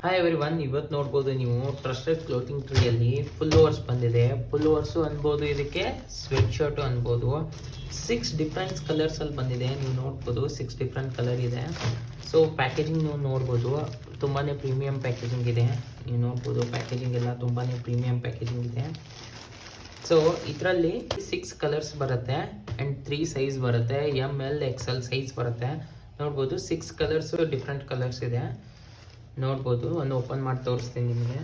Hi everyone, ಇವತ್ತು ನೋಡ್ಬೋದು ನೀವು ಟ್ರಸ್ಟೆಡ್ ಕ್ಲೋತಿಂಗ್ ಟ್ರೀಯಲ್ಲಿ ಫುಲ್ ಓವರ್ಸ್ ಬಂದಿದೆ. ಫುಲ್ ಓವರ್ಸು ಅನ್ಬೋದು, ಇದಕ್ಕೆ ಸ್ವೆಟ್ ಶರ್ಟು ಅನ್ಬೋದು. 6 ಡಿಫ್ರೆಂಟ್ ಕಲರ್ಸ್ ಅಲ್ಲಿ ಬಂದಿದೆ. ನೀವು ನೋಡ್ಬೋದು 6 ಡಿಫ್ರೆಂಟ್ ಕಲರ್ ಇದೆ. ಸೊ ಪ್ಯಾಕೇಜಿಂಗ್ ನೀವು ನೋಡ್ಬೋದು, ತುಂಬಾ ಪ್ರೀಮಿಯಂ ಪ್ಯಾಕೇಜಿಂಗ್ ಇದೆ. ನೀವು ನೋಡ್ಬೋದು ಪ್ಯಾಕೇಜಿಂಗ್ ಎಲ್ಲ ತುಂಬಾ ಪ್ರೀಮಿಯಂ ಪ್ಯಾಕೇಜಿಂಗ್ ಇದೆ. ಸೊ ಇದರಲ್ಲಿ 6 ಕಲರ್ಸ್ ಬರುತ್ತೆ ಆ್ಯಂಡ್ 3 ಸೈಜ್ ಬರುತ್ತೆ. ML XL ಸೈಜ್ ಬರುತ್ತೆ. ನೋಡ್ಬೋದು 6 ಕಲರ್ಸ್ ಡಿಫ್ರೆಂಟ್ ಕಲರ್ಸ್ ಇದೆ. ನೋಡ್ಬೋದು, ಒಂದು ಓಪನ್ ಮಾಡಿ ತೋರಿಸ್ತೀನಿ ನಿಮಗೆ.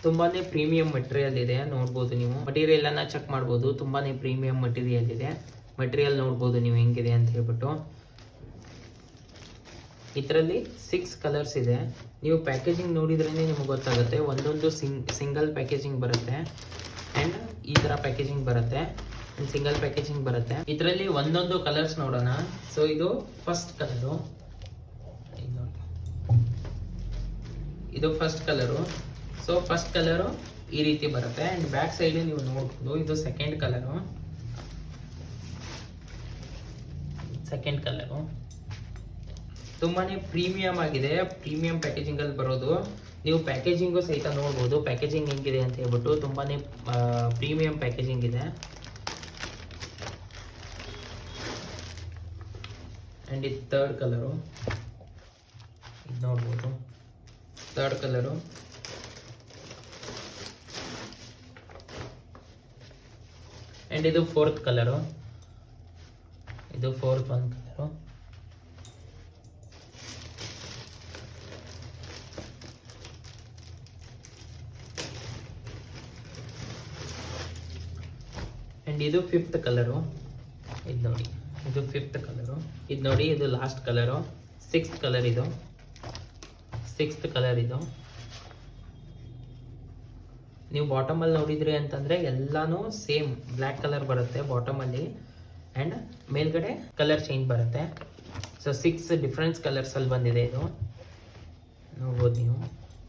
ತುಂಬಾನೇ ಪ್ರೀಮಿಯಂ ಮಟೀರಿಯಲ್ ಇದೆ. ನೋಡ್ಬೋದು ನೀವು ಮಟೀರಿಯಲ್ ಅನ್ನ ಚೆಕ್ ಮಾಡ್ಬೋದು. ತುಂಬಾನೇ ಪ್ರೀಮಿಯಂ ಮಟೀರಿಯಲ್ ಇದೆ. ಮಟೀರಿಯಲ್ ನೋಡ್ಬೋದು ನೀವು ಹೆಂಗಿದೆ ಅಂತ ಹೇಳ್ಬಿಟ್ಟು. ಇದರಲ್ಲಿ 6 ಕಲರ್ಸ್ ಇದೆ. ನೀವು ಪ್ಯಾಕೇಜಿಂಗ್ ನೋಡಿದ್ರೇ ನಿಮಗೆ ಗೊತ್ತಾಗುತ್ತೆ. ಒಂದೊಂದು ಸಿಂಗಲ್ ಪ್ಯಾಕೇಜಿಂಗ್ ಬರುತ್ತೆ ಆ್ಯಂಡ್ ಈ ಥರ ಪ್ಯಾಕೇಜಿಂಗ್ ಬರುತ್ತೆ, ಸಿಂಗಲ್ ಪ್ಯಾಕೇಜಿಂಗ್ ಬರುತ್ತೆ. ಇದರಲ್ಲಿ ಒಂದೊಂದು ಕಲರ್ಸ್ ನೋಡೋಣ. ಸೊ ಇದು ಫಸ್ಟ್ ಕಲರು, ಇದು first colour. So first colour ಈ ರೀತಿ ಬರುತ್ತೆ ಆ್ಯಂಡ್ ಬ್ಯಾಕ್ ಸೈಡ್ ನೀವು ನೋಡ್ಬೋದು. ಇದು ಸೆಕೆಂಡ್ ಕಲರು. ಸೆಕೆಂಡ್ ಕಲರು ತುಂಬಾನೇ ಪ್ರೀಮಿಯಂ ಆಗಿದೆ. ಪ್ರೀಮಿಯಂ ಪ್ಯಾಕೇಜಿಂಗ್ ಅಲ್ಲಿ ಬರೋದು. ನೀವು ಪ್ಯಾಕೇಜಿಂಗು ಸಹಿತ ನೋಡ್ಬೋದು, ಪ್ಯಾಕೇಜಿಂಗ್ ಹೆಂಗಿದೆ ಅಂತ ಹೇಳ್ಬಿಟ್ಟು. ತುಂಬಾನೇ ಪ್ರೀಮಿಯಂ ಪ್ಯಾಕೇಜಿಂಗ್ ಇದೆ. ಆ್ಯಂಡ್ ಇದು ಥರ್ಡ್ ಕಲರು, ಇದು ನೋಡ್ಬೋದು ಥರ್ಡ್ ಕಲರು. ಆ್ಯಂಡ್ ಇದು ಫೋರ್ತ್ ಕಲರು, ಇದು ಫೋರ್ತ್ ಒಂದು ಕಲರು. ಆ್ಯಂಡ್ ಇದು ಫಿಫ್ತ್ ಕಲರು. ಇದು ನೋಡಿ, ಇದು ಫಿಫ್ತ್ ಕಲರು. ಇದು ನೋಡಿ, ಇದು ಲಾಸ್ಟ್ ಕಲರು. ಸಿಕ್ಸ್ತ್ ಕಲರ್ ಇದು, ಸಿಕ್ಸ್ತ್ ಕಲರ್ ಇದು. ನೀವು ಬಾಟಮಲ್ಲಿ ನೋಡಿದ್ರಿ ಅಂತಂದರೆ ಎಲ್ಲಾನು ಸೇಮ್ ಬ್ಲ್ಯಾಕ್ ಕಲರ್ ಬರುತ್ತೆ ಬಾಟಮಲ್ಲಿ ಆ್ಯಂಡ್ ಮೇಲ್ಗಡೆ ಕಲರ್ ಚೇಂಜ್ ಬರುತ್ತೆ. ಸೊ 6 ಡಿಫ್ರೆಂಟ್ ಕಲರ್ಸಲ್ಲಿ ಬಂದಿದೆ ಇದು, ನೋಡ್ಬೋದು ನೀವು.